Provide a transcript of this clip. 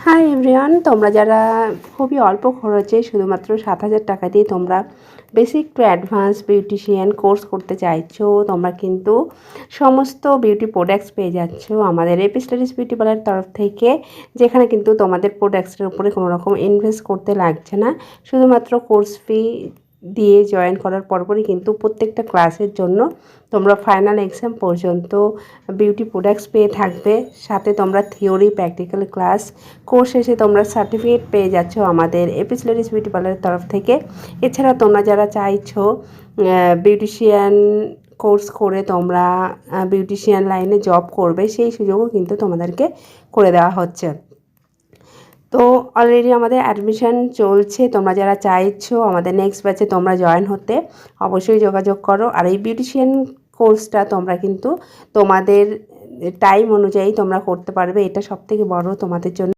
Hi everyone, তোমরা যারা খুবই অল্প খরচে শুধুমাত্র 7,000 টাকা দিয়ে তোমরা basic to advance beautician course করতে চাইছো, তোমরা কিন্তু সমস্ত বিউটি প্রোডাক্টস পেয়ে যাচ্ছো আমাদের এপিস্টারিস বিউটি পার্লারের তরফ থেকে, যেখানে কিন্তু তোমাদের প্রোডাক্টসের উপরে কোনো রকম ইনভেস্ট করতে লাগছে না। শুধুমাত্র কোর্স ফি দিয়ে জয়েন করার পরপরই কিন্তু প্রত্যেকটা ক্লাসের জন্য তোমরা ফাইনাল এক্সাম পর্যন্ত বিউটি প্রোডাক্টস পেয়ে থাকবে। সাথে তোমরা থিওরি প্র্যাকটিক্যাল ক্লাস কোর্স শেষে তোমরা সার্টিফিকেট পেয়ে যাচ্ছ আমাদের এপিসোডারিস বিউটি পার্লারের তরফ থেকে। এছাড়া তোমরা যারা চাইছো বিউটিশিয়ান কোর্স করে তোমরা বিউটিশিয়ান লাইনে জব করবে, সেই সুযোগও কিন্তু তোমাদেরকে করে দেওয়া হচ্ছে। তো অলরেডি আমাদের অ্যাডমিশান চলছে, তোমরা যারা চাইছো আমাদের নেক্সট ব্যাচে তোমরা জয়েন হতে অবশ্যই যোগাযোগ করো। আর এই বিউটিশিয়ান কোর্সটা তোমরা কিন্তু তোমাদের টাইম অনুযায়ী তোমরা করতে পারবে, এটা সবথেকে বড় তোমাদের জন্য